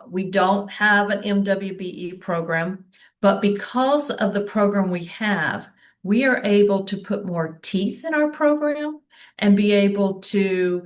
We don't have an MWBE program, but because of the program we have, we are able to put more teeth in our program and be able to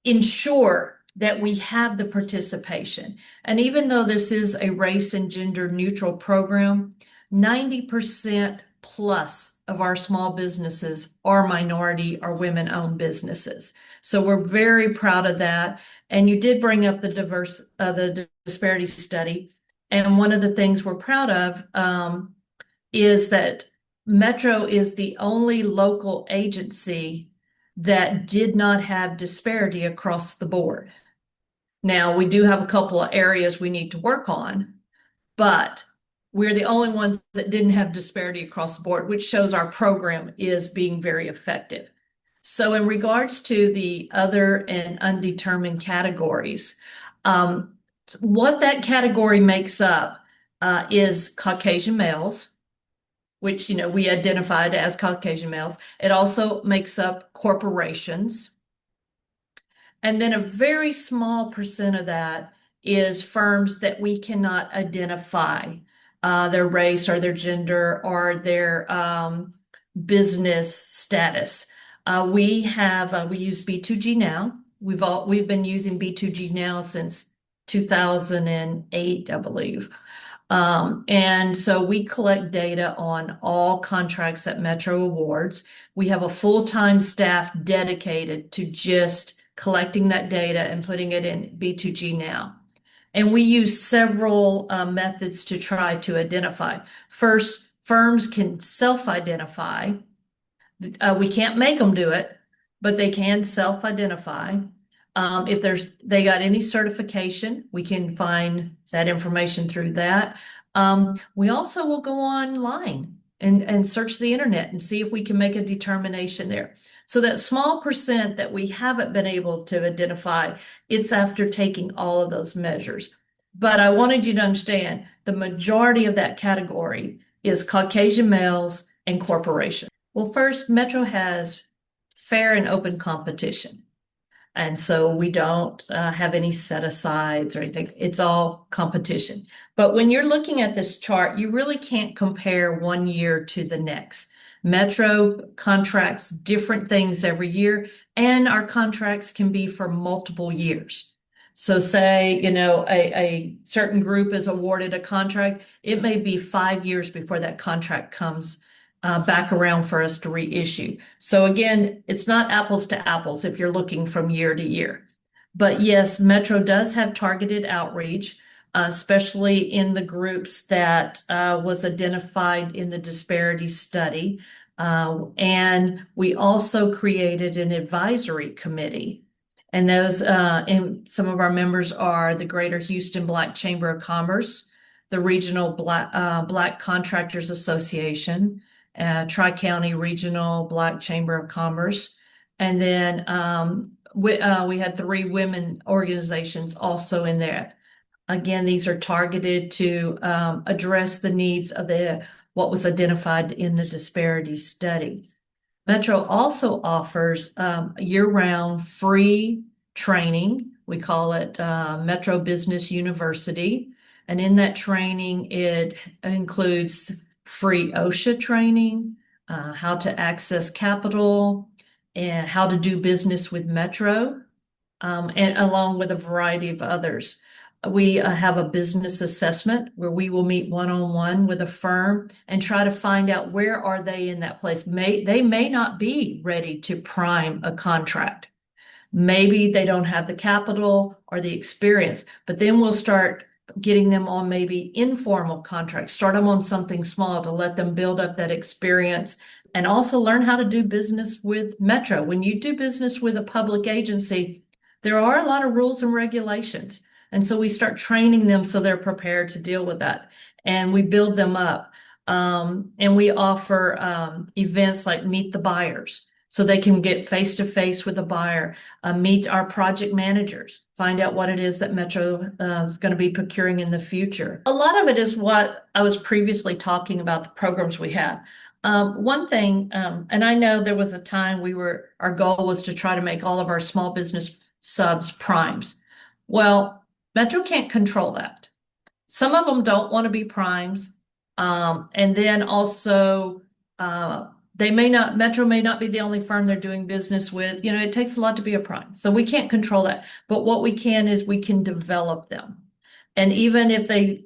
ensure that we have the participation. And even though this is a race and gender neutral program, 90% plus of our small businesses are minority or women-owned businesses. So we're very proud of that. And you did bring up the disparity study. And one of the things we're proud of is that Metro is the only local agency that did not have disparity across the board. Now, we do have a couple of areas we need to work on, but we're the only ones that didn't have disparity across the board, which shows our program is being very effective. So in regards to the other and undetermined categories, what that category makes up is Caucasian males, which, we identified as Caucasian males. It also makes up corporations. And then a very small percent of that is firms that we cannot identify their race or their gender or their business status. We use B2G now. We've been using B2G now since 2008, I believe. And so we collect data on all contracts that Metro awards. We have a full-time staff dedicated to just collecting that data and putting it in B2G now. And we use several methods to try to identify. First, firms can self-identify. We can't make them do it, but they can self-identify. If they got any certification, we can find that information through that. We also will go online and search the internet and see if we can make a determination there. So that small percent that we haven't been able to identify, it's after taking all of those measures. But I wanted you to understand the majority of that category is Caucasian males and corporations. Well, first, Metro has fair and open competition. And so we don't have any set asides or anything. It's all competition. But when you're looking at this chart, you really can't compare one year to the next. Metro contracts different things every year, and our contracts can be for multiple years. So say, a certain group is awarded a contract, it may be 5 years before that contract comes back around for us to reissue. So again, it's not apples to apples if you're looking from year to year. But yes, Metro does have targeted outreach, especially in the groups that was identified in the disparity study. And we also created an advisory committee. And and some of our members are the Greater Houston Black Chamber of Commerce, the Regional Black Contractors Association, Tri-County Regional Black Chamber of Commerce. And then we had 3 women organizations also in there. Again, these are targeted to address the needs of what was identified in the disparity study. Metro also offers year-round free training. We call it Metro Business University. And in that training, it includes free OSHA training, how to access capital, and how to do business with Metro, and along with a variety of others. We have a business assessment where we will meet one-on-one with a firm and try to find out where are they in that place. They may not be ready to prime a contract. Maybe they don't have the capital or the experience, but then we'll start getting them on maybe informal contracts, start them on something small to let them build up that experience and also learn how to do business with Metro. When you do business with a public agency, there are a lot of rules and regulations. And so we start training them so they're prepared to deal with that. And we build them up. And we offer events like Meet the Buyers, so they can get face to face with a buyer, meet our project managers, find out what it is that Metro is going to be procuring in the future. A lot of it is what I was previously talking about, the programs we have. One thing, and I know there was a time our goal was to try to make all of our small business subs primes. Well, Metro can't control that. Some of them don't want to be primes. And then also, Metro may not be the only firm they're doing business with. It takes a lot to be a prime. So we can't control that. But what we can is we can develop them. And even if they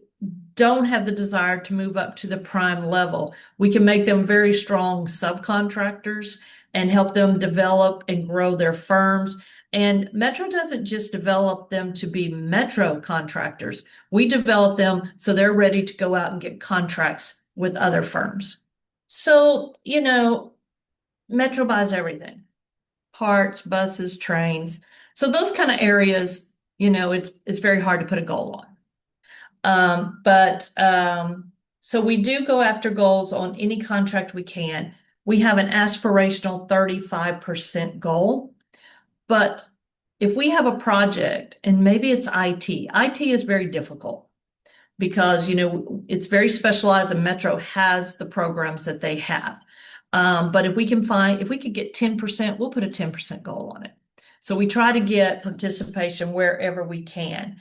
don't have the desire to move up to the prime level, we can make them very strong subcontractors and help them develop and grow their firms. And Metro doesn't just develop them to be Metro contractors. We develop them so they're ready to go out and get contracts with other firms. So, Metro buys everything, parts, buses, trains. So those kind of areas, it's very hard to put a goal on. But so we do go after goals on any contract we can. We have an aspirational 35% goal. But if we have a project and maybe it's IT is very difficult because, it's very specialized and Metro has the programs that they have. But if we could get 10%, we'll put a 10% goal on it. So we try to get participation wherever we can.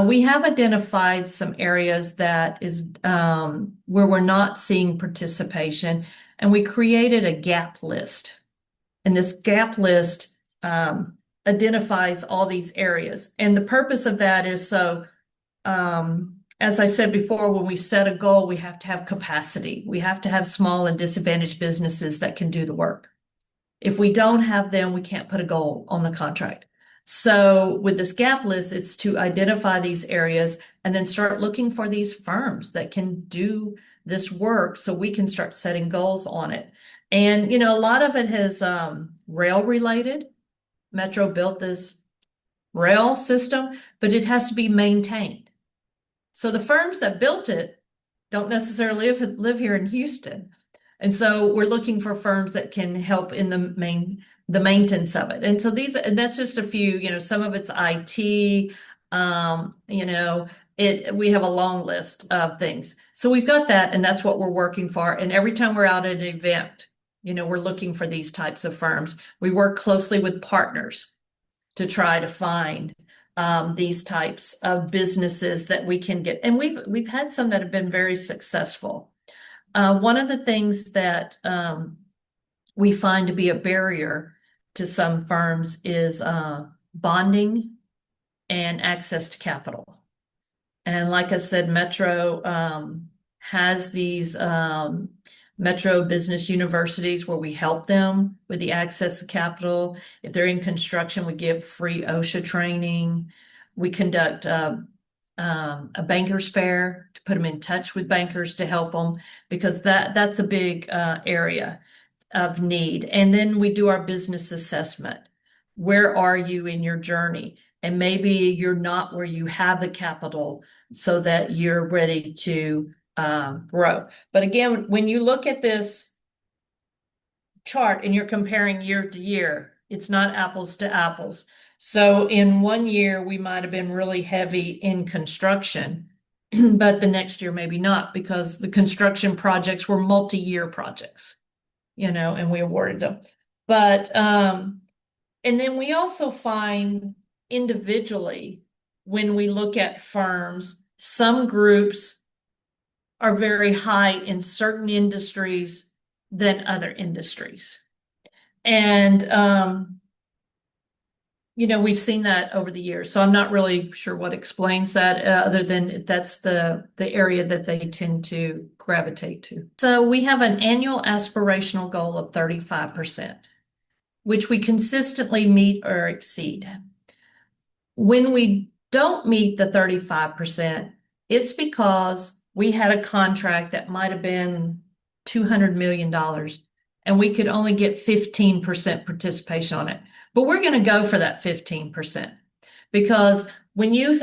We have identified some areas that is where we're not seeing participation, and we created a gap list. And this gap list identifies all these areas. And the purpose of that is as I said before, when we set a goal, we have to have capacity. We have to have small and disadvantaged businesses that can do the work. If we don't have them, we can't put a goal on the contract. So with this gap list, it's to identify these areas and then start looking for these firms that can do this work so we can start setting goals on it. And, a lot of it is rail related. Metro built this rail system, but it has to be maintained. So the firms that built it don't necessarily live here in Houston. And so we're looking for firms that can help in the maintenance of it. And so that's just a few, some of it's IT, we have a long list of things. So we've got that, and that's what we're working for. And every time we're out at an event, we're looking for these types of firms. We work closely with partners to try to find these types of businesses that we can get. And we've had some that have been very successful. One of the things that we find to be a barrier to some firms is bonding and access to capital. And like I said, Metro has these Metro business universities where we help them with the access to capital. If they're in construction, we give free OSHA training. We conduct a banker's fair to put them in touch with bankers to help them, because that's a big area of need. And then we do our business assessment. Where are you in your journey? And maybe you're not where you have the capital so that you're ready to grow. But again, when you look at this chart and you're comparing year to year, it's not apples to apples. So in one year, we might have been really heavy in construction, but the next year, maybe not, because the construction projects were multi-year projects, and we awarded them. But, and then we also find individually, when we look at firms, some groups are very high in certain industries than other industries. And, we've seen that over the years. So I'm not really sure what explains that, other than that's the area that they tend to gravitate to. So we have an annual aspirational goal of 35%, which we consistently meet or exceed. When we don't meet the 35%, it's because we had a contract that might have been $200 million and we could only get 15% participation on it. But we're going to go for that 15%, because when you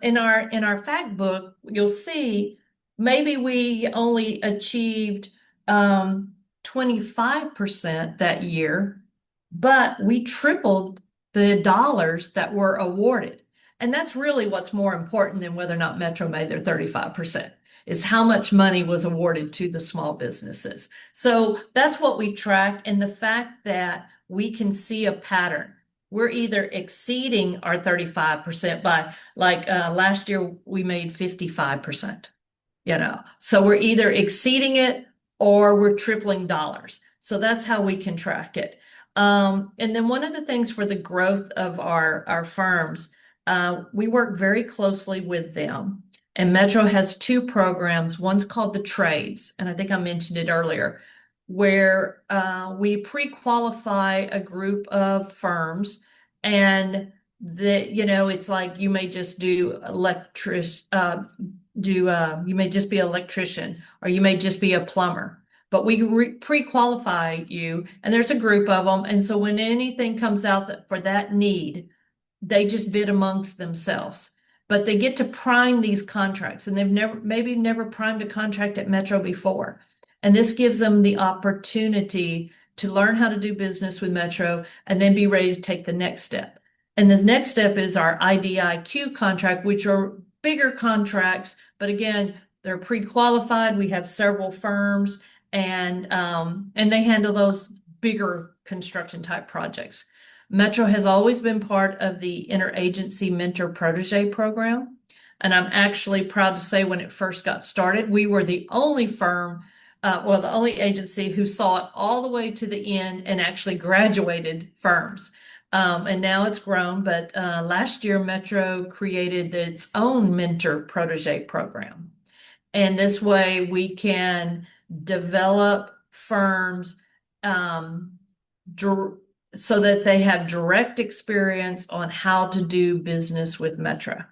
in our fact book, you'll see maybe we only achieved 25% that year, but we tripled the dollars that were awarded. And that's really what's more important than whether or not Metro made their 35%. Is how much money was awarded to the small businesses. So that's what we track, and the fact that we can see a pattern. we're either exceeding our 35% by like last year we made 55%, So we're either exceeding it or we're tripling dollars. So that's how we can track it. And then one of the things for the growth of our firms, we work very closely with them. And Metro has two programs. One's called the Trades, and I think I mentioned it earlier, where we pre-qualify a group of firms, and it's like you may just do you may just be an electrician or you may just be a plumber, but we pre-qualify you, and there's a group of them, and so when anything comes out for that need, they just bid amongst themselves. But they get to prime these contracts, and they've never primed a contract at Metro before. And this gives them the opportunity to learn how to do business with Metro and then be ready to take the next step. And this next step is our IDIQ contract, which are bigger contracts, but again, they're pre-qualified. We have several firms, and they handle those bigger construction type projects. Metro has always been part of the interagency mentor protege program. And I'm actually proud to say when it first got started, we were the only firm, the only agency who saw it all the way to the end and actually graduated firms. And now it's grown, but last year Metro created its own mentor protege program. And this way we can develop firms um, so that they have direct experience on how to do business with Metro.